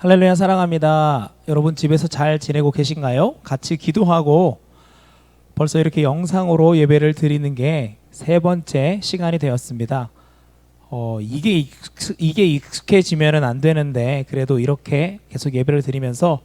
할렐루야 사랑합니다. 여러분 집에서 잘 지내고 계신가요? 같이 기도하고 벌써 이렇게 영상으로 예배를 드리는 게 세 번째 시간이 되었습니다. 이게 익숙해지면은 안 되는데 그래도 이렇게 계속 예배를 드리면서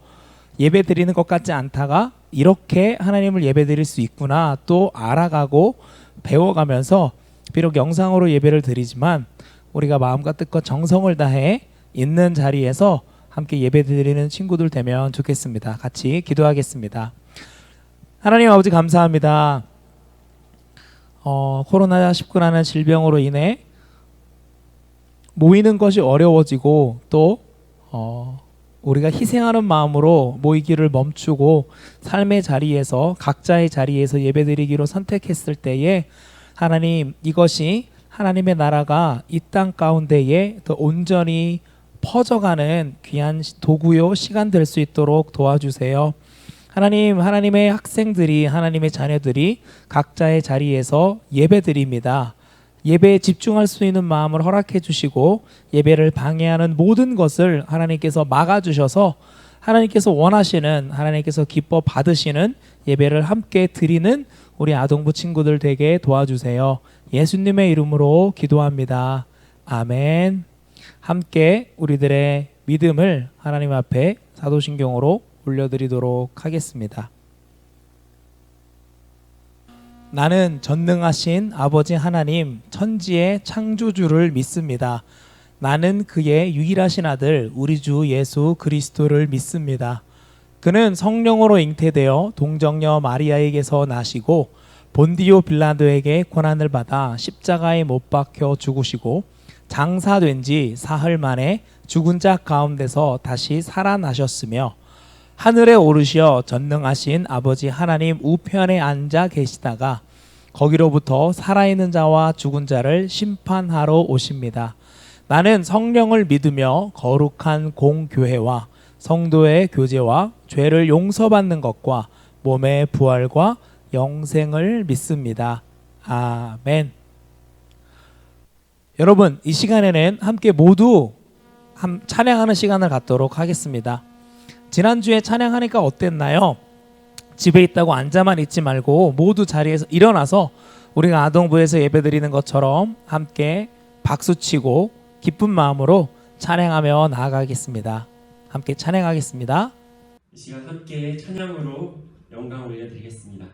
예배 드리는 것 같지 않다가 이렇게 하나님을 예배 드릴 수 있구나 또 알아가고 배워가면서 비록 영상으로 예배를 드리지만 우리가 마음과 뜻과 정성을 다해 있는 자리에서 함께 예배 드리는 친구들 되면 좋겠습니다. 같이 기도하겠습니다. 하나님 아버지 감사합니다. 코로나19라는 질병으로 인해 모이는 것이 어려워지고 또 우리가 희생하는 마음으로 모이기를 멈추고 삶의 자리에서 각자의 자리에서 예배드리기로 선택했을 때에 하나님 이것이 하나님의 나라가 이 땅 가운데에 더 온전히 퍼져가는 귀한 도구요 시간 될 수 있도록 도와주세요. 하나님, 하나님의 학생들이 하나님의 자녀들이 각자의 자리에서 예배드립니다. 예배에 집중할 수 있는 마음을 허락해 주시고 예배를 방해하는 모든 것을 하나님께서 막아주셔서 하나님께서 원하시는 하나님께서 기뻐 받으시는 예배를 함께 드리는 우리 아동부 친구들 되게 도와주세요. 예수님의 이름으로 기도합니다. 아멘. 함께 우리들의 믿음을 하나님 앞에 사도신경으로 올려드리도록 하겠습니다. 나는 전능하신 아버지 하나님 천지의 창조주를 믿습니다. 나는 그의 유일하신 아들 우리 주 예수 그리스도를 믿습니다. 그는 성령으로 잉태되어 동정녀 마리아에게서 나시고 본디오 빌라도에게 고난을 받아 십자가에 못 박혀 죽으시고 장사된 지 사흘 만에 죽은 자 가운데서 다시 살아나셨으며 하늘에 오르시어 전능하신 아버지 하나님 우편에 앉아 계시다가 거기로부터 살아있는 자와 죽은 자를 심판하러 오십니다. 나는 성령을 믿으며 거룩한 공교회와 성도의 교제와 죄를 용서받는 것과 몸의 부활과 영생을 믿습니다. 아멘. 여러분 이 시간에는 함께 모두 찬양하는 시간을 갖도록 하겠습니다. 지난주에 찬양하니까 어땠나요? 집에 있다고 앉아만 있지 말고 모두 자리에서 일어나서 우리가 아동부에서 예배드리는 것처럼 함께 박수치고 기쁜 마음으로 찬양하며 나아가겠습니다. 함께 찬양하겠습니다. 이 시간 함께 찬양으로 영광 올려드리겠습니다.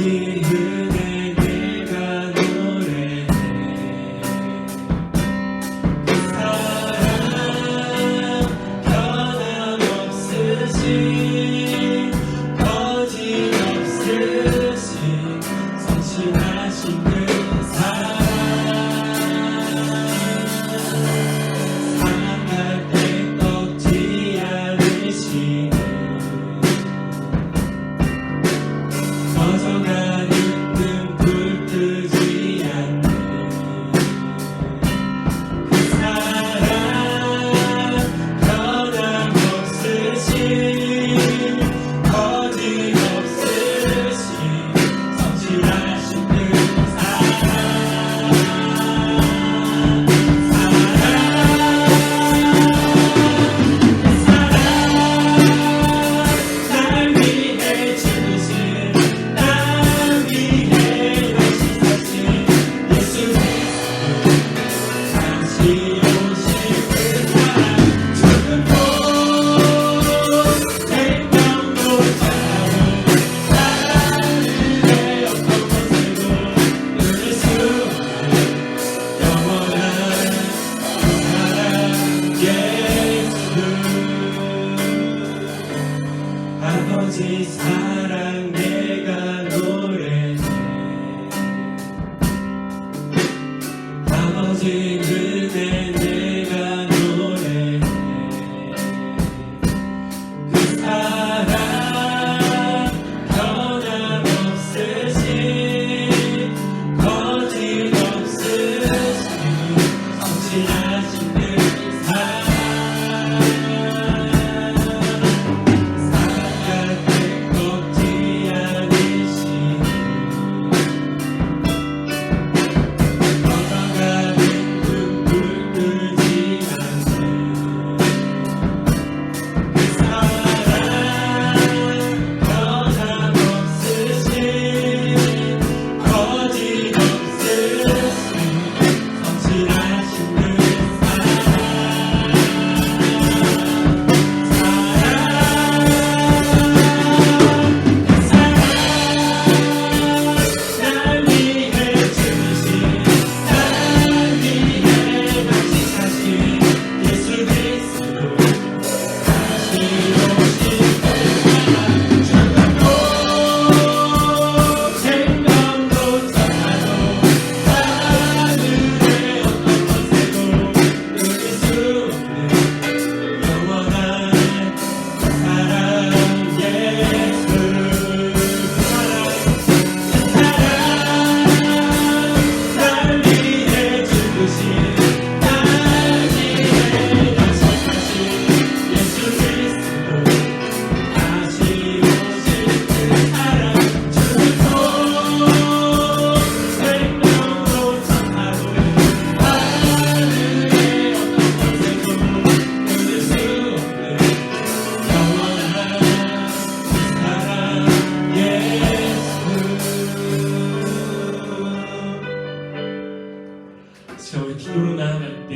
은혜 내가 노래해 그 사랑 변함없으신 거짓없으신 성실하신 그 사랑 사랑할 때 꺾지 않으시는 꺼져가는 등불 끄지 않는 그 사랑 변함없으신 거짓없으신 성실하신 그 사랑 날 위해 죽으신 날 위해 다시 사신 예수 그리스도 다시 오실 그 사랑 죽음도 생명도 전하고 하늘의 어떤 곳에도 끊을 수 없는 영원한 그 사랑 예수 아버지 사랑 내가 노래해 아버지 은혜 내가 노래해 그 사랑 변함없으신 거짓없으신 성실하신 그 사랑 사랑할 때 꺾지 않으신 꺼져가는 등불 끄지 않는 그 사랑 변함없으신 거짓없으신 성실하신 그 날 위해 죽으신 날 위해 다시 사신 예수 그리스도 다시 오실 그 사랑 죽음도 생명도 전하도 하늘의 어떤 것에도 끊을 수 없는 영원한 그 사랑 예수 날 위해 죽으신 날 위해 다시 사신 예수 그리스도 다시 오실 그 사랑 죽음도 생명도 전하도 하늘의 어떤 것에도 끊을 수 없는 영원한 그 사랑 예수 진짜 우리 기도로 나아갈 때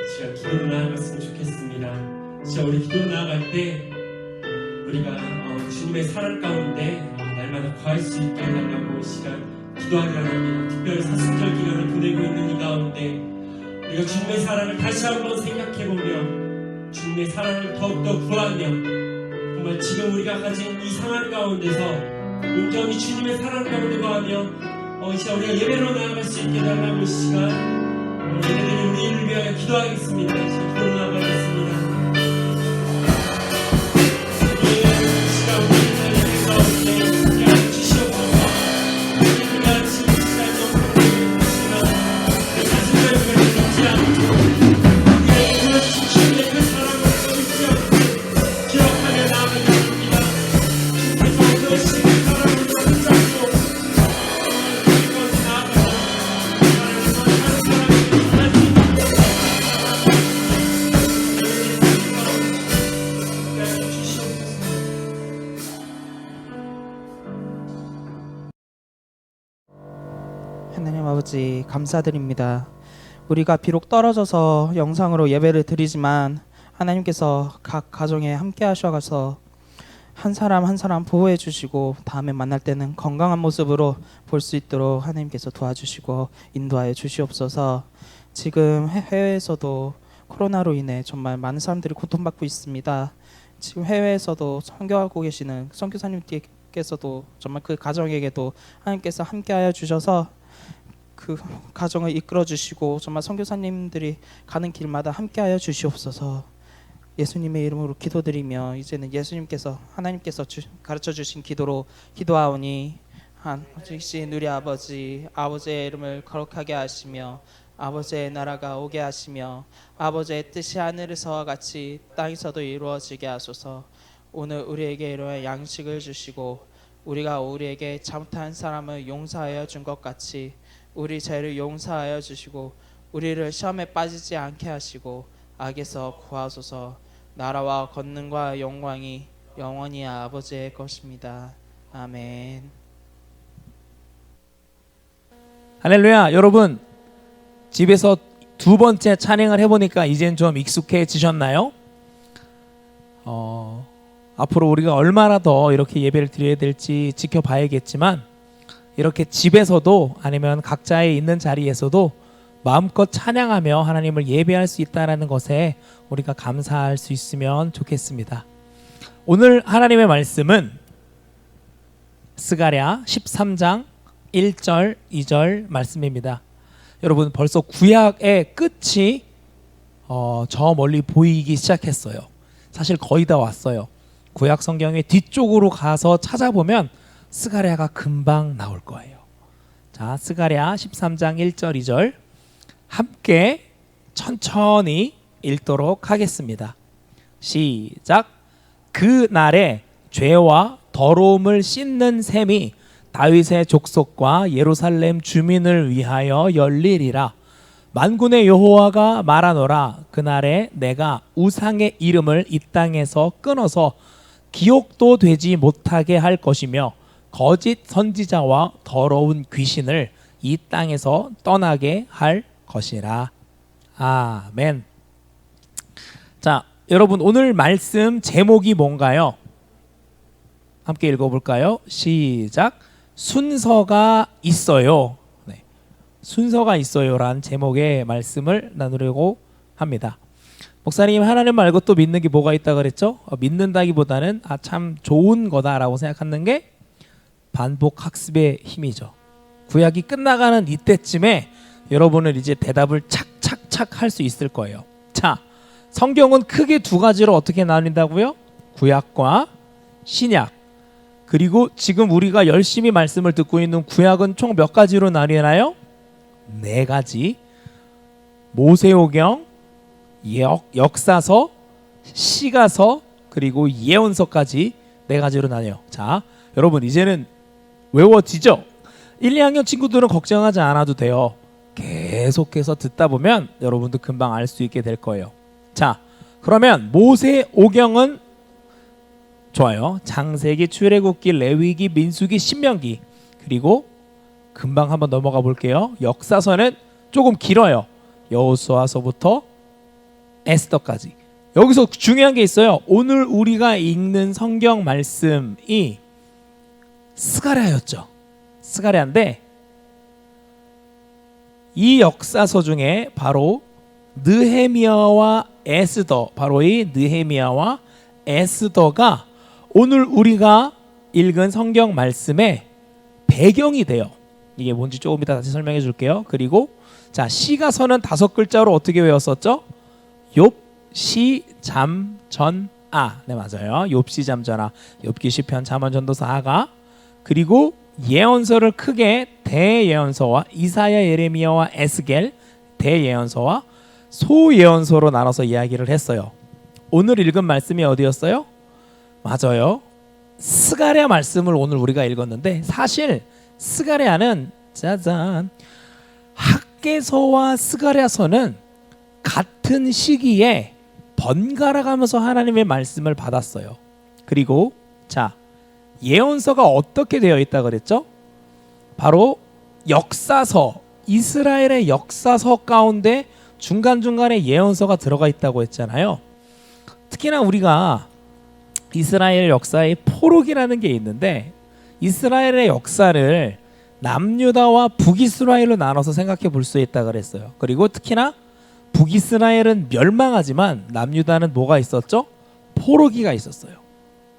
진짜 기도로 나아갔으면 좋겠습니다. 진짜 우리 기도로 나아갈 때 우리가 주님의 사랑 가운데 날마다 거할 수 있게 해달라고 이 시간 기도하기를 합니다. 특별히 사순절 기간을 보내고 있는 이 가운데 우리가 주님의 사랑을 다시 한번 생각해보며 주님의 사랑을 더욱더 구하며 정말 지금 우리가 가진 이 상황 가운데서 온전히 주님의 사랑 가운데 거하며 이 시간 우리가 예배로 나아갈 수 있게 해달라고 이 시간 예배드리 우리를 위하여 기도하겠습니다. 이 시간 기도로 나아가겠습니다. 이 시간 우리를 예배 가운데 함께하여 주시옵소서. 우리가 지금 이 시간 영광을 드리지만 내 자신을 잃지 않고 우리에게 보여주신 주님의 그 사랑을 잊지 않고 기억하며 나아가게 합니다. 주께서 보여주신 그 사랑을 잊지 않고 우리 가운데 나아가서 하나님 아버지 감사드립니다. 우리가 비록 떨어져서 영상으로 예배를 드리지만 하나님께서 각 가정에 함께 하셔서 한 사람 한 사람 보호해 주시고 다음에 만날 때는 건강한 모습으로 볼 수 있도록 하나님께서 도와주시고 인도하여 주시옵소서. 지금 해외에서도 코로나로 인해 정말 많은 사람들이 고통받고 있습니다. 지금 해외에서도 선교하고 계시는 선교사님께서도 정말 그 가정에게도 하나님께서 함께하여 주셔서 그 가정을 이끌어 주시고 정말 선교사님들이 가는 길마다 함께하여 주시옵소서. 예수님의 이름으로 기도드리며 이제는 예수님께서 하나님께서 가르쳐 주신 기도로 기도하오니 하나님 우리 아버지의 이름을 거룩하게 하시며 아버지의 나라가 오게 하시며 아버지의 뜻이 하늘에서와 같이 땅에서도 이루어지게 하소서. 오늘 우리에게 이루어야 양식을 주시고 우리가 우리에게 잘못한 사람을 용서하여 준 것 같이 우리 죄를 용서하여 주시고 우리를 시험에 빠지지 않게 하시고 악에서 구하소서. 나라와 권능과 영광이 영원히 아버지의 것입니다. 아멘. 할렐루야. 여러분 집에서 두 번째 찬양을 해보니까 이젠 좀 익숙해지셨나요? 앞으로 우리가 얼마나 더 이렇게 예배를 드려야 될지 지켜봐야겠지만 이렇게 집에서도 아니면 각자의 있는 자리에서도 마음껏 찬양하며 하나님을 예배할 수 있다는 것에 우리가 감사할 수 있으면 좋겠습니다. 오늘 하나님의 말씀은 스가랴 13장 1절 2절 말씀입니다. 여러분 벌써 구약의 끝이 저 멀리 보이기 시작했어요. 사실 거의 다 왔어요. 구약 성경의 뒤쪽으로 가서 찾아보면 스가랴가 금방 나올 거예요. 자, 스가랴 13장 1절 2절 함께 천천히 읽도록 하겠습니다. 시작. 그 날에 죄와 더러움을 씻는 셈이 다윗의 족속과 예루살렘 주민을 위하여 열리리라. 만군의 여호와가 말하노라. 그날에 내가 우상의 이름을 이 땅에서 끊어서 기억도 되지 못하게 할 것이며 거짓 선지자와 더러운 귀신을 이 땅에서 떠나게 할 것이라. 아멘. 자, 여러분 오늘 말씀 제목이 뭔가요? 함께 읽어볼까요? 시작. 순서가 있어요. 네. 순서가 있어요란 제목의 말씀을 나누려고 합니다. 목사님, 하나님 말고 또 믿는 게 뭐가 있다 그랬죠? 믿는다기보다는 참 좋은 거다라고 생각하는 게 반복 학습의 힘이죠. 구약이 끝나가는 이때쯤에 여러분은 이제 대답을 착착착 할 수 있을 거예요. 자, 성경은 크게 두 가지로 어떻게 나뉜다고요? 구약과 신약. 그리고 지금 우리가 열심히 말씀을 듣고 있는 구약은 총 몇 가지로 나뉘나요? 네 가지. 모세오경, 역사서, 시가서, 그리고 예언서까지 네 가지로 나뉘어요. 자, 여러분 이제는 외워지죠? 1, 2학년 친구들은 걱정하지 않아도 돼요. 계속해서 듣다 보면 여러분도 금방 알 수 있게 될 거예요. 자, 그러면 모세오경은 좋아요. 창세기, 출애굽기, 레위기, 민수기, 신명기. 그리고 금방 한번 넘어가 볼게요. 역사서는 조금 길어요. 여호수아서부터 에스더까지. 여기서 중요한 게 있어요. 오늘 우리가 읽는 성경 말씀이 스가랴였죠. 스가랴인데 이 역사서 중에 바로 느헤미야와 에스더, 바로 이 느헤미야와 에스더가 오늘 우리가 읽은 성경 말씀의 배경이 돼요. 이게 뭔지 조금 이따 다시 설명해 줄게요. 그리고 자, 시가서는 5글자로 어떻게 외웠었죠? 욥, 시, 잠, 전, 아. 네, 맞아요. 욥, 시, 잠, 전, 아. 욥기, 시편, 잠언, 전도서, 하가. 그리고 예언서를 크게 대예언서와 이사야, 예레미야와 에스겔, 대예언서와 소예언서로 나눠서 이야기를 했어요. 오늘 읽은 말씀이 어디였어요? 맞아요. 스가랴 말씀을 오늘 우리가 읽었는데 사실 스가랴는 짜잔 학개서와 스가랴서는 같은 시기에 번갈아 가면서 하나님의 말씀을 받았어요. 그리고 자, 예언서가 어떻게 되어 있다 그랬죠? 바로 역사서, 이스라엘의 역사서 가운데 중간중간에 예언서가 들어가 있다고 했잖아요. 특히나 우리가 이스라엘 역사에 포로기라는 게 있는데 이스라엘의 역사를 남유다와 북이스라엘로 나눠서 생각해 볼 수 있다 그랬어요. 그리고 특히나 북이스라엘은 멸망하지만 남유다는 뭐가 있었죠? 포로기가 있었어요.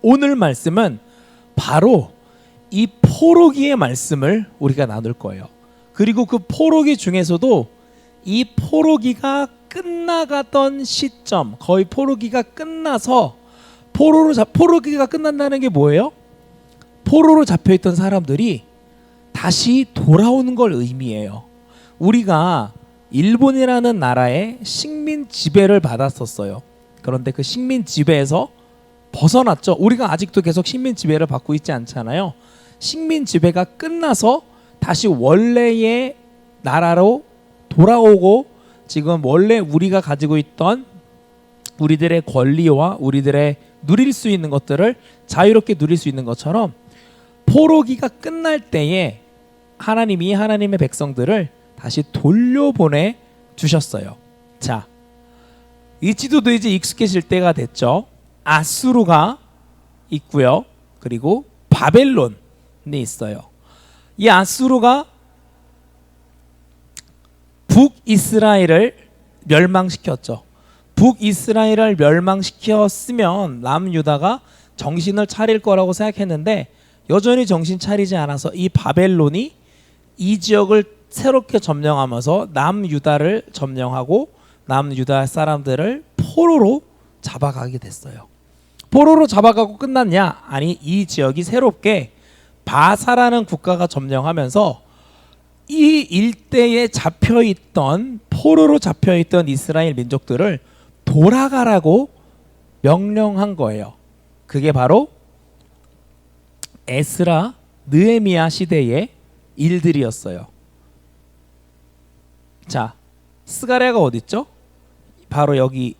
오늘 말씀은 바로 이 포로기의 말씀을 우리가 나눌 거예요. 그리고 그 포로기 중에서도 이 포로기가 끝나가던 시점, 거의 포로기가 끝나서 포로기가 끝난다는 게 뭐예요? 포로로 잡혀있던 사람들이 다시 돌아오는 걸 의미해요. 우리가 일본이라는 나라의 식민 지배를 받았었어요. 그런데 그 식민 지배에서 벗어났죠. 우리가 아직도 계속 식민 지배를 받고 있지 않잖아요. 식민 지배가 끝나서 다시 원래의 나라로 돌아오고 지금 원래 우리가 가지고 있던 우리들의 권리와 우리들의 누릴 수 있는 것들을 자유롭게 누릴 수 있는 것처럼 포로기가 끝날 때에 하나님이 하나님의 백성들을 다시 돌려보내 주셨어요. 자, 이 지도도 이제 익숙해질 때가 됐죠. 아수르가 있고요. 그리고 바벨론이 있어요. 이 아수르가 북이스라엘을 멸망시켰죠. 북이스라엘을 멸망시켰으면 남유다가 정신을 차릴 거라고 생각했는데 여전히 정신 차리지 않아서 이 바벨론이 이 지역을 새롭게 점령하면서 남유다를 점령하고 남유다 사람들을 포로로 잡아가게 됐어요. 포로로 잡아가고 끝났냐? 아니, 이 지역이 새롭게 바사라는 국가가 점령하면서 이 일대에 잡혀있던 포로로 잡혀있던 이스라엘 민족들을 돌아가라고 명령한 거예요. 그게 바로 에스라, 느헤미야 시대의 일들이었어요. 자, 스가랴가 어디 있죠? 바로 여기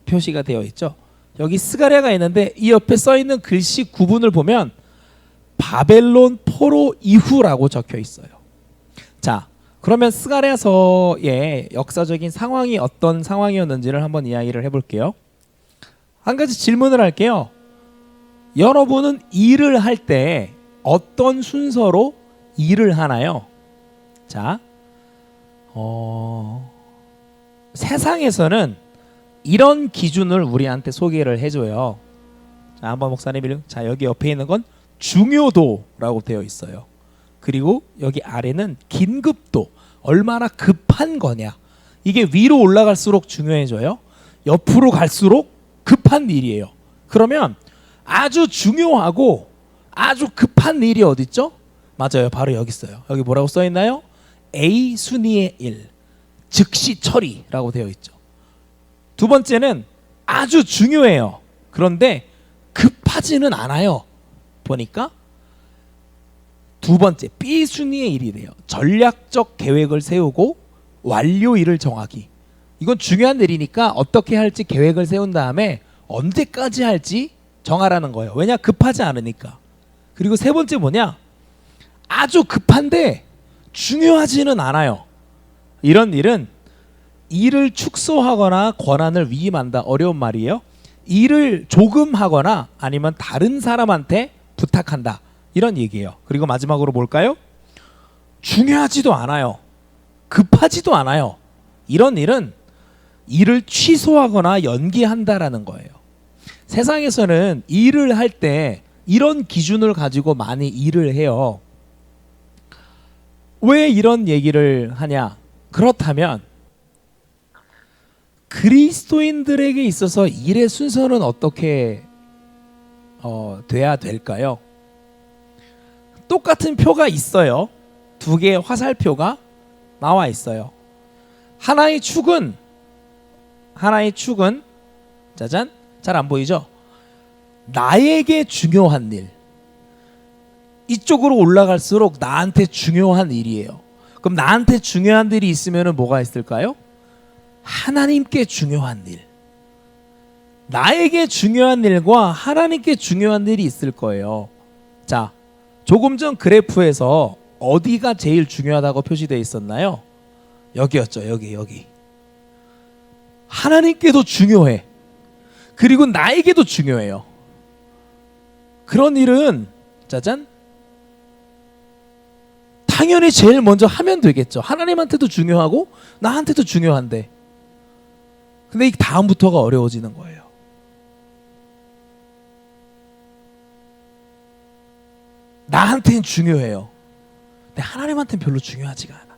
표시가 되어 있죠. 여기 스가랴가 있는데 이 옆에 써 있는 글씨 구분을 보면 바벨론 포로 이후라고 적혀 있어요. 자, 그러면 스가랴서의 역사적인 상황이 어떤 상황이었는지를 한번 이야기를 해볼게요. 한 가지 질문을 할게요. 여러분은 일을 할 때 어떤 순서로 일을 하나요? 자, 세상에서는 이런 기준을 우리한테 소개를 해줘요. 자, 한번 목사님, 자, 여기 옆에 있는 건 중요도라고 되어 있어요. 그리고 여기 아래는 긴급도, 얼마나 급한 거냐. 이게 위로 올라갈수록 중요해져요. 옆으로 갈수록 급한 일이에요. 그러면 아주 중요하고 아주 급한 일이 어디 있죠? 맞아요, 바로 여기 있어요. 여기 뭐라고 써 있나요? A 순위의 일, 즉시 처리라고 되어 있죠. 두 번째는 아주 중요해요. 그런데 급하지는 않아요. 보니까 두 번째 B 순위의 일이래요. 전략적 계획을 세우고 완료일을 정하기. 이건 중요한 일이니까 어떻게 할지 계획을 세운 다음에 언제까지 할지 정하라는 거예요. 왜냐? 급하지 않으니까. 그리고 세 번째 뭐냐? 아주 급한데 중요하지는 않아요. 이런 일은 일을 축소하거나 권한을 위임한다. 어려운 말이에요. 일을 조금 하거나 아니면 다른 사람한테 부탁한다. 이런 얘기예요. 그리고 마지막으로 뭘까요? 중요하지도 않아요. 급하지도 않아요. 이런 일은 일을 취소하거나 연기한다라는 거예요. 세상에서는 일을 할 때 이런 기준을 가지고 많이 일을 해요. 왜 이런 얘기를 하냐? 그렇다면 그리스도인들에게 있어서 일의 순서는 어떻게 돼야 될까요? 똑같은 표가 있어요. 두 개의 화살표가 나와 있어요. 하나의 축은 짜잔, 잘 안 보이죠? 나에게 중요한 일. 이쪽으로 올라갈수록 나한테 중요한 일이에요. 그럼 나한테 중요한 일이 있으면 뭐가 있을까요? 하나님께 중요한 일. 나에게 중요한 일과 하나님께 중요한 일이 있을 거예요. 자, 조금 전 그래프에서 어디가 제일 중요하다고 표시되어 있었나요? 여기였죠. 여기. 하나님께도 중요해. 그리고 나에게도 중요해요. 그런 일은 짜잔 당연히 제일 먼저 하면 되겠죠. 하나님한테도 중요하고 나한테도 중요한데 근데 이 다음부터가 어려워지는 거예요. 나한테는 중요해요. 근데 하나님한테는 별로 중요하지가 않아.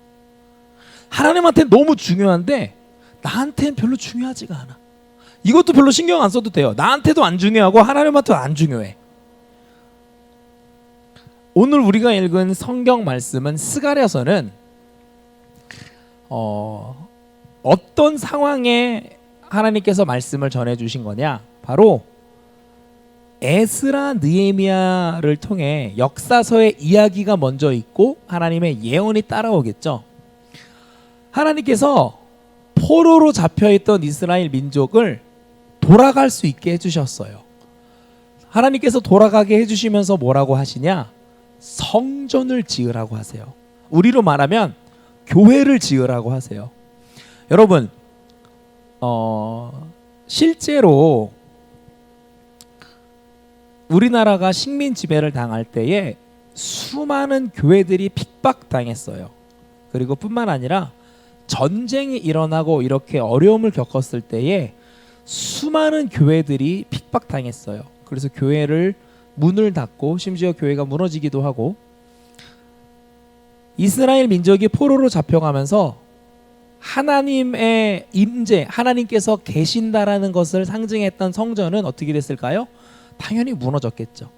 하나님한테는 너무 중요한데 나한테는 별로 중요하지가 않아. 이것도 별로 신경 안 써도 돼요. 나한테도 안 중요하고 하나님한테도 안 중요해. 오늘 우리가 읽은 성경 말씀은 스가랴서는 어떤 상황에 하나님께서 말씀을 전해주신 거냐? 바로 에스라 느헤미야를 통해 역사서의 이야기가 먼저 있고 하나님의 예언이 따라오겠죠. 하나님께서 포로로 잡혀있던 이스라엘 민족을 돌아갈 수 있게 해주셨어요. 하나님께서 돌아가게 해주시면서 뭐라고 하시냐? 성전을 지으라고 하세요. 우리로 말하면 교회를 지으라고 하세요. 여러분 실제로 우리나라가 식민 지배를 당할 때에 수많은 교회들이 핍박당했어요. 그리고 뿐만 아니라 전쟁이 일어나고 이렇게 어려움을 겪었을 때에 수많은 교회들이 핍박당했어요. 그래서 교회를 문을 닫고 심지어 교회가 무너지기도 하고 이스라엘 민족이 포로로 잡혀가면서 하나님의 임재, 하나님께서 계신다라는 것을 상징했던 성전은 어떻게 됐을까요? 당연히 무너졌겠죠.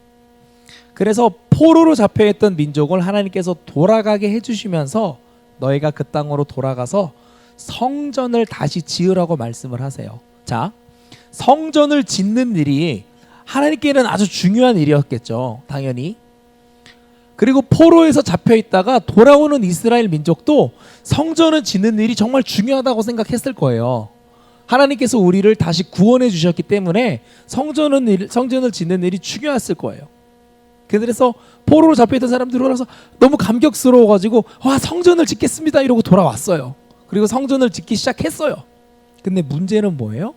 그래서 포로로 잡혀있던 민족을 하나님께서 돌아가게 해주시면서 너희가 그 땅으로 돌아가서 성전을 다시 지으라고 말씀을 하세요. 자, 성전을 짓는 일이 하나님께는 아주 중요한 일이었겠죠. 당연히. 그리고 포로에서 잡혀있다가 돌아오는 이스라엘 민족도 성전을 짓는 일이 정말 중요하다고 생각했을 거예요. 하나님께서 우리를 다시 구원해 주셨기 때문에 성전을 짓는 일이 중요했을 거예요. 그래서 포로로 잡혀있던 사람들이 돌아와서 너무 감격스러워가지고 와 성전을 짓겠습니다 이러고 돌아왔어요. 그리고 성전을 짓기 시작했어요. 근데 문제는 뭐예요?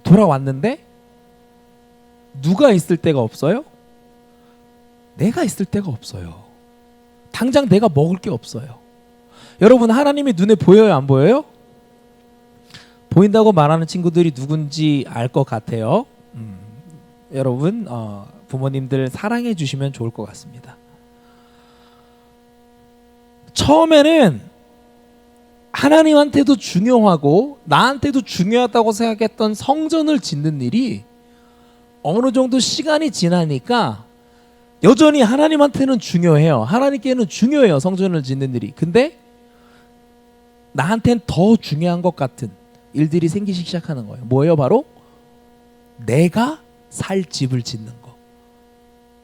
돌아왔는데 누가 있을 데가 없어요? 내가 있을 데가 없어요. 당장 내가 먹을 게 없어요. 여러분 하나님이 눈에 보여요 안 보여요? 보인다고 말하는 친구들이 누군지 알 것 같아요. 여러분 부모님들 사랑해 주시면 좋을 것 같습니다. 처음에는 하나님한테도 중요하고 나한테도 중요하다고 생각했던 성전을 짓는 일이 어느 정도 시간이 지나니까 여전히 하나님한테는 중요해요. 하나님께는 중요해요. 성전을 짓는 일이. 근데 나한테는 더 중요한 것 같은 일들이 생기기 시작하는 거예요. 뭐예요? 바로 내가 살 집을 짓는 거.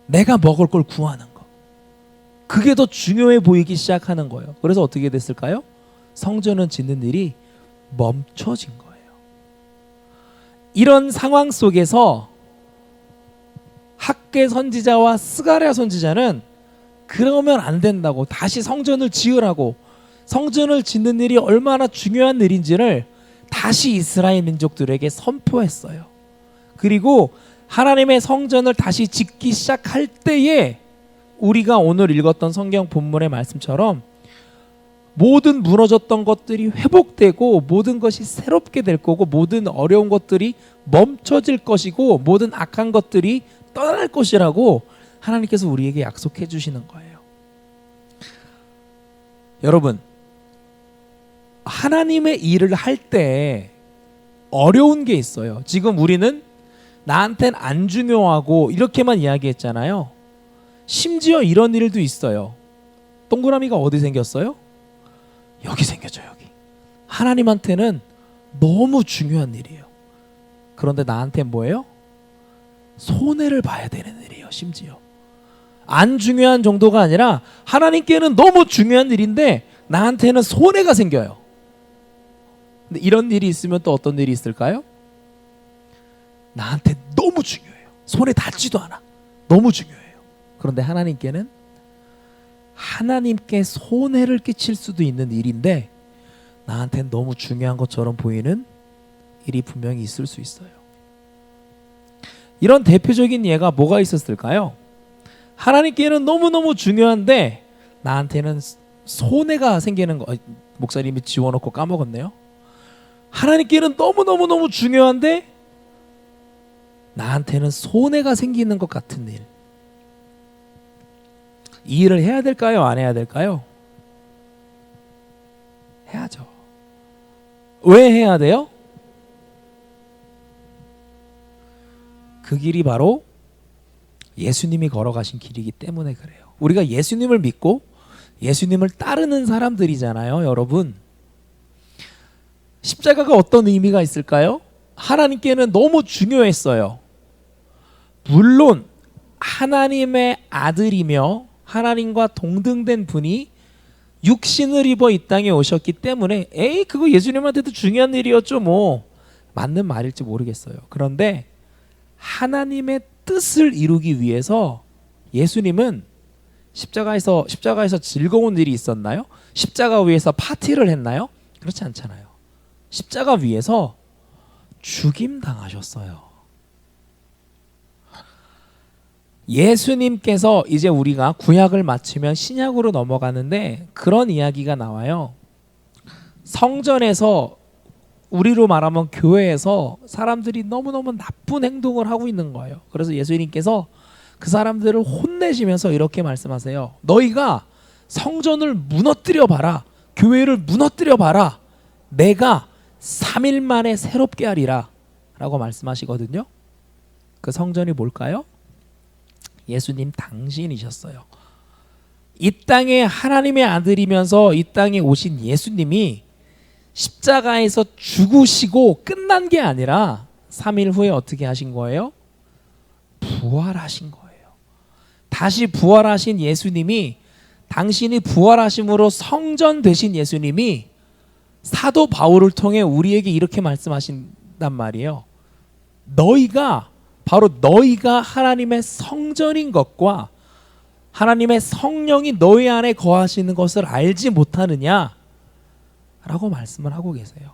내가 먹을 걸 구하는 거. 그게 더 중요해 보이기 시작하는 거예요. 그래서 어떻게 됐을까요? 성전을 짓는 일이 멈춰진 거예요. 이런 상황 속에서 학개 선지자와 스가랴 선지자는 그러면 안 된다고 다시 성전을 지으라고 성전을 짓는 일이 얼마나 중요한 일인지를 다시 이스라엘 민족들에게 선포했어요. 그리고 하나님의 성전을 다시 짓기 시작할 때에 우리가 오늘 읽었던 성경 본문의 말씀처럼 모든 무너졌던 것들이 회복되고 모든 것이 새롭게 될 거고 모든 어려운 것들이 멈춰질 것이고 모든 악한 것들이 떠날 것이라고 하나님께서 우리에게 약속해 주시는 거예요. 여러분 하나님의 일을 할 때 어려운 게 있어요. 지금 우리는 나한텐 안 중요하고 이렇게만 이야기했잖아요. 심지어 이런 일도 있어요. 동그라미가 어디 생겼어요? 여기 생겨져 여기. 하나님한테는 너무 중요한 일이에요. 그런데 나한테는 뭐예요? 손해를 봐야 되는 일이에요. 심지어 안 중요한 정도가 아니라 하나님께는 너무 중요한 일인데 나한테는 손해가 생겨요. 근데 이런 일이 있으면 또 어떤 일이 있을까요? 나한테 너무 중요해요. 손에 닿지도 않아. 너무 중요해요. 그런데 하나님께는 하나님께 손해를 끼칠 수도 있는 일인데 나한테는 너무 중요한 것처럼 보이는 일이 분명히 있을 수 있어요. 이런 대표적인 예가 뭐가 있었을까요? 하나님께는 너무너무 중요한데 나한테는 손해가 생기는 거. 목사님이 지워놓고 까먹었네요. 하나님께는 너무너무 중요한데 나한테는 손해가 생기는 것 같은 일. 이 일을 해야 될까요? 안 해야 될까요? 해야죠. 왜 해야 돼요? 그 길이 바로 예수님이 걸어가신 길이기 때문에 그래요. 우리가 예수님을 믿고 예수님을 따르는 사람들이잖아요, 여러분. 십자가가 어떤 의미가 있을까요? 하나님께는 너무 중요했어요. 물론 하나님의 아들이며 하나님과 동등된 분이 육신을 입어 이 땅에 오셨기 때문에 그거 예수님한테도 중요한 일이었죠. 뭐 맞는 말일지 모르겠어요. 그런데 하나님의 뜻을 이루기 위해서 예수님은 십자가에서 즐거운 일이 있었나요? 십자가 위에서 파티를 했나요? 그렇지 않잖아요. 십자가 위에서 죽임 당하셨어요. 예수님께서 이제 우리가 구약을 마치면 신약으로 넘어가는데 그런 이야기가 나와요. 성전에서, 우리로 말하면 교회에서 사람들이 너무너무 나쁜 행동을 하고 있는 거예요. 그래서 예수님께서 그 사람들을 혼내시면서 이렇게 말씀하세요. 너희가 성전을 무너뜨려 봐라. 교회를 무너뜨려 봐라. 내가 3일 만에 새롭게 하리라 라고 말씀하시거든요. 그 성전이 뭘까요? 예수님 당신이셨어요. 이 땅에 하나님의 아들이면서 이 땅에 오신 예수님이 십자가에서 죽으시고 끝난 게 아니라 3일 후에 어떻게 하신 거예요? 부활하신 거예요. 다시 부활하신 예수님이, 당신이 부활하심으로 성전 되신 예수님이 사도 바울을 통해 우리에게 이렇게 말씀하신단 말이에요. 너희가 하나님의 성전인 것과 하나님의 성령이 너희 안에 거하시는 것을 알지 못하느냐 라고 말씀을 하고 계세요.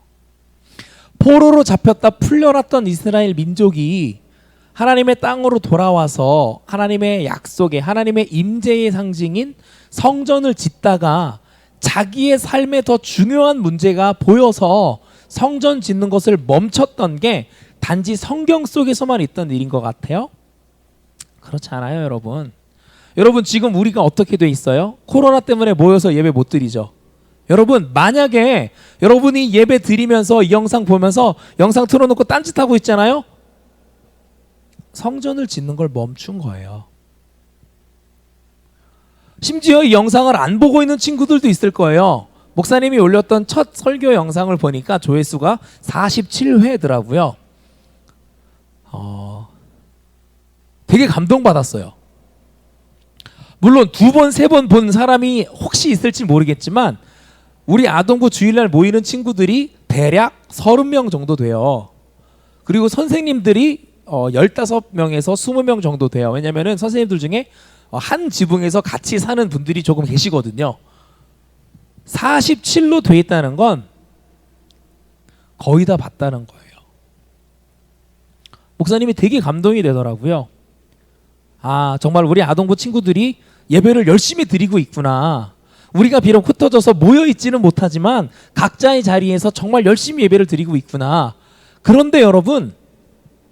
포로로 잡혔다 풀려났던 이스라엘 민족이 하나님의 땅으로 돌아와서 하나님의 약속의, 하나님의 임재의 상징인 성전을 짓다가 자기의 삶에 더 중요한 문제가 보여서 성전 짓는 것을 멈췄던 게 단지 성경 속에서만 있던 일인 것 같아요? 그렇지 않아요, 여러분. 여러분, 지금 우리가 어떻게 돼 있어요? 코로나 때문에 모여서 예배 못 드리죠. 여러분, 만약에 여러분이 예배 드리면서 이 영상 보면서 영상 틀어놓고 딴짓하고 있잖아요. 성전을 짓는 걸 멈춘 거예요. 심지어 이 영상을 안 보고 있는 친구들도 있을 거예요. 목사님이 올렸던 첫 설교 영상을 보니까 조회수가 47회더라고요. 되게 감동받았어요. 물론 2번, 3번 본 사람이 혹시 있을지 모르겠지만 우리 아동부 주일날 모이는 친구들이 대략 30명 정도 돼요. 그리고 선생님들이 15명에서 20명 정도 돼요. 왜냐면은 선생님들 중에 한 지붕에서 같이 사는 분들이 조금 계시거든요. 47로 돼 있다는 건 거의 다 봤다는 거예요. 목사님이 되게 감동이 되더라고요. 아, 정말 우리 아동부 친구들이 예배를 열심히 드리고 있구나. 우리가 비록 흩어져서 모여 있지는 못하지만 각자의 자리에서 정말 열심히 예배를 드리고 있구나. 그런데 여러분,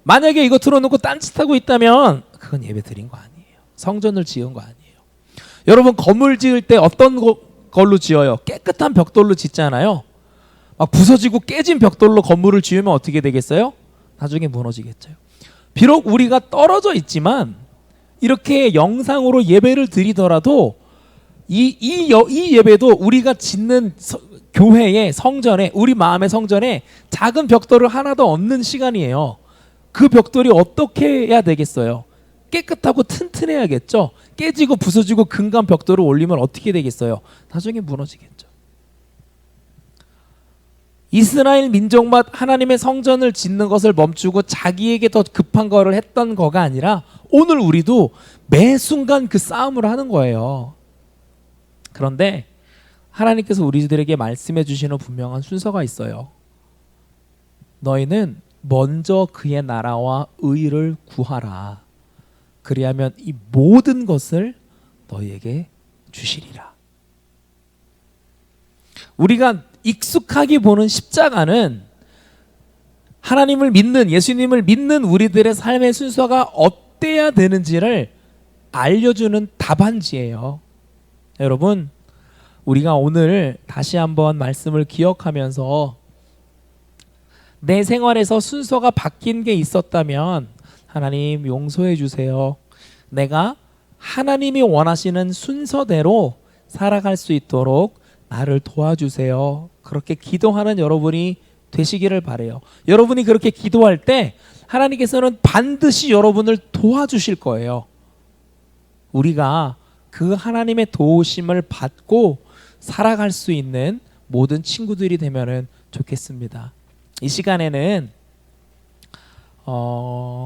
만약에 이거 틀어놓고 딴짓하고 있다면 그건 예배 드린 거 아니에요. 성전을 지은 거 아니에요. 여러분, 건물 지을 때 어떤 걸로 지어요? 깨끗한 벽돌로 짓잖아요. 막 부서지고 깨진 벽돌로 건물을 지으면 어떻게 되겠어요? 나중에 무너지겠죠. 비록 우리가 떨어져 있지만 이렇게 영상으로 예배를 드리더라도 이 예배도 우리가 짓는 교회의 성전에, 우리 마음의 성전에 작은 벽돌을 하나도 없는 시간이에요. 그 벽돌이 어떻게 해야 되겠어요? 깨끗하고 튼튼해야겠죠. 깨지고 부서지고 금강 벽돌을 올리면 어떻게 되겠어요? 나중에 무너지겠죠. 이스라엘 민족만 하나님의 성전을 짓는 것을 멈추고 자기에게 더 급한 거를 했던 거가 아니라 오늘 우리도 매 순간 그 싸움을 하는 거예요. 그런데 하나님께서 우리들에게 말씀해 주시는 분명한 순서가 있어요. 너희는 먼저 그의 나라와 의를 구하라. 그리하면 이 모든 것을 너희에게 주시리라. 우리가 익숙하게 보는 십자가는 하나님을 믿는, 예수님을 믿는 우리들의 삶의 순서가 어때야 되는지를 알려주는 답안지예요. 여러분, 우리가 오늘 다시 한번 말씀을 기억하면서 내 생활에서 순서가 바뀐 게 있었다면 하나님 용서해 주세요. 내가 하나님이 원하시는 순서대로 살아갈 수 있도록 나를 도와주세요. 그렇게 기도하는 여러분이 되시기를 바라요. 여러분이 그렇게 기도할 때 하나님께서는 반드시 여러분을 도와주실 거예요. 우리가 그 하나님의 도우심을 받고 살아갈 수 있는 모든 친구들이 되면 좋겠습니다. 이 시간에는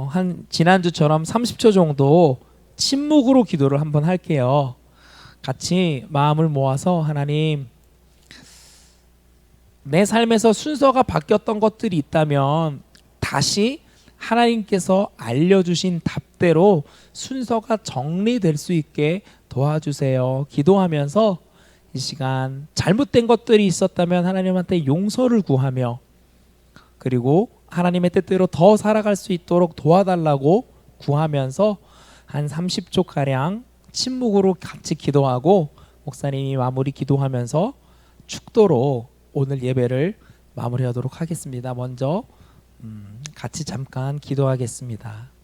한 지난주처럼 30초 정도 침묵으로 기도를 한번 할게요. 같이 마음을 모아서 하나님, 내 삶에서 순서가 바뀌었던 것들이 있다면 다시 하나님께서 알려주신 답대로 순서가 정리될 수 있게 도와주세요. 기도하면서 이 시간 잘못된 것들이 있었다면 하나님한테 용서를 구하며, 그리고 하나님의 뜻대로 더 살아갈 수 있도록 도와달라고 구하면서 한 30초가량 침묵으로 같이 기도하고 목사님이 마무리 기도하면서 축도로 오늘 예배를 마무리하도록 하겠습니다. 먼저 같이 잠깐 기도하겠습니다.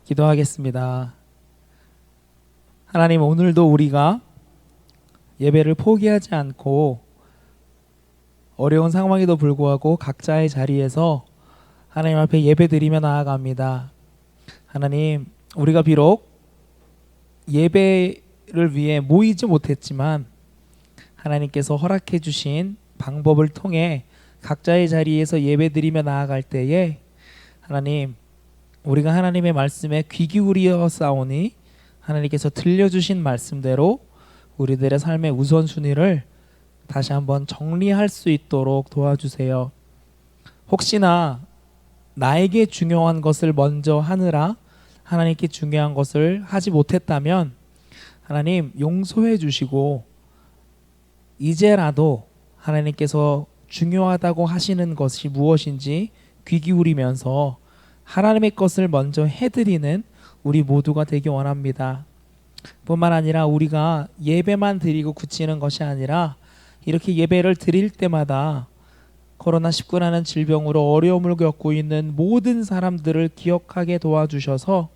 기도하겠습니다. 하나님, 오늘도 우리가 예배를 포기하지 않고 어려운 상황에도 불구하고 각자의 자리에서 하나님 앞에 예배드리며 나아갑니다. 하나님, 우리가 비록 예배를 위해 모이지 못했지만 하나님께서 허락해 주신 방법을 통해 각자의 자리에서 예배드리며 나아갈 때에 하나님, 우리가 하나님의 말씀에 귀 기울여 싸우니 하나님께서 들려주신 말씀대로 우리들의 삶의 우선순위를 다시 한번 정리할 수 있도록 도와주세요. 혹시나 나에게 중요한 것을 먼저 하느라 하나님께 중요한 것을 하지 못했다면 하나님 용서해 주시고, 이제라도 하나님께서 중요하다고 하시는 것이 무엇인지 귀 기울이면서 하나님의 것을 먼저 해드리는 우리 모두가 되기 원합니다. 뿐만 아니라 우리가 예배만 드리고 그치는 것이 아니라 이렇게 예배를 드릴 때마다 코로나19라는 질병으로 어려움을 겪고 있는 모든 사람들을 기억하게 도와주셔서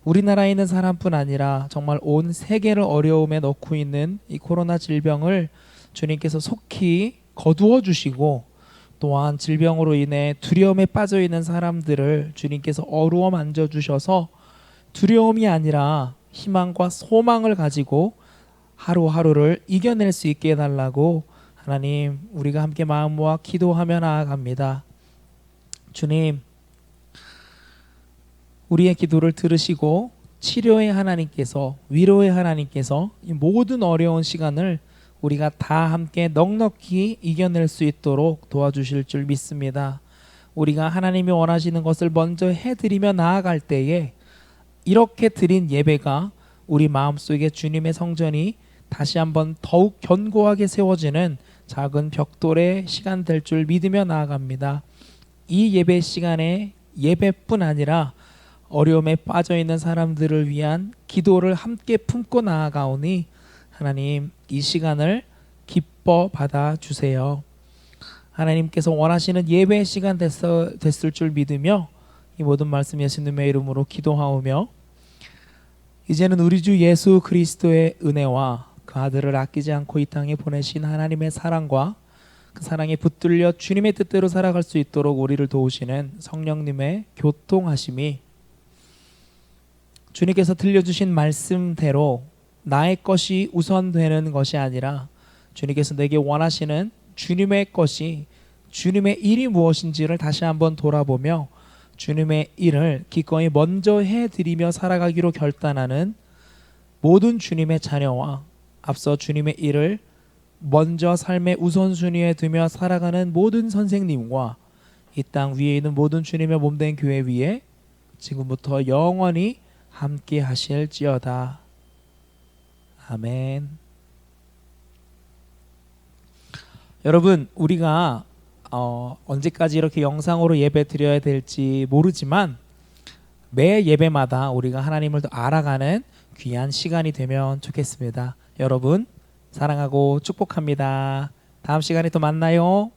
우리나라에 있는 사람뿐 아니라 정말 온 세계를 어려움에 넣고 있는 이 코로나 질병을 주님께서 속히 거두어 주시고, 또한 질병으로 인해 두려움에 빠져 있는 사람들을 주님께서 어루어 만져 주셔서 두려움이 아니라 희망과 소망을 가지고 하루하루를 이겨낼 수 있게 해달라고 하나님, 우리가 함께 마음 모아 기도하며 나아갑니다. 주님, 우리의 기도를 들으시고 치료의 하나님께서, 위로의 하나님께서 이 모든 어려운 시간을 우리가 다 함께 넉넉히 이겨낼 수 있도록 도와주실 줄 믿습니다. 우리가 하나님이 원하시는 것을 먼저 해드리며 나아갈 때에 이렇게 드린 예배가 우리 마음속에 주님의 성전이 다시 한번 더욱 견고하게 세워지는 작은 벽돌의 시간 될 줄 믿으며 나아갑니다. 이 예배 시간에 예배뿐 아니라 어려움에 빠져 있는 사람들을 위한 기도를 함께 품고 나아가오니 하나님, 이 시간을 기뻐 받아 주세요. 하나님께서 원하시는 예배의 시간 됐을 줄 믿으며 이 모든 말씀 예수님의 이름으로 기도하오며, 이제는 우리 주 예수 그리스도의 은혜와 그 아들을 아끼지 않고 이 땅에 보내신 하나님의 사랑과 그 사랑에 붙들려 주님의 뜻대로 살아갈 수 있도록 우리를 도우시는 성령님의 교통하심이 주님께서 들려주신 말씀대로 나의 것이 우선되는 것이 아니라 주님께서 내게 원하시는 주님의 것이, 주님의 일이 무엇인지를 다시 한번 돌아보며 주님의 일을 기꺼이 먼저 해드리며 살아가기로 결단하는 모든 주님의 자녀와 앞서 주님의 일을 먼저 삶의 우선순위에 두며 살아가는 모든 선생님과 이 땅 위에 있는 모든 주님의 몸된 교회 위에 지금부터 영원히 함께 하실지어다. 아멘. 여러분, 우리가 언제까지 이렇게 영상으로 예배 드려야 될지 모르지만 매 예배마다 우리가 하나님을 더 알아가는 귀한 시간이 되면 좋겠습니다. 여러분 사랑하고 축복합니다. 다음 시간에 또 만나요.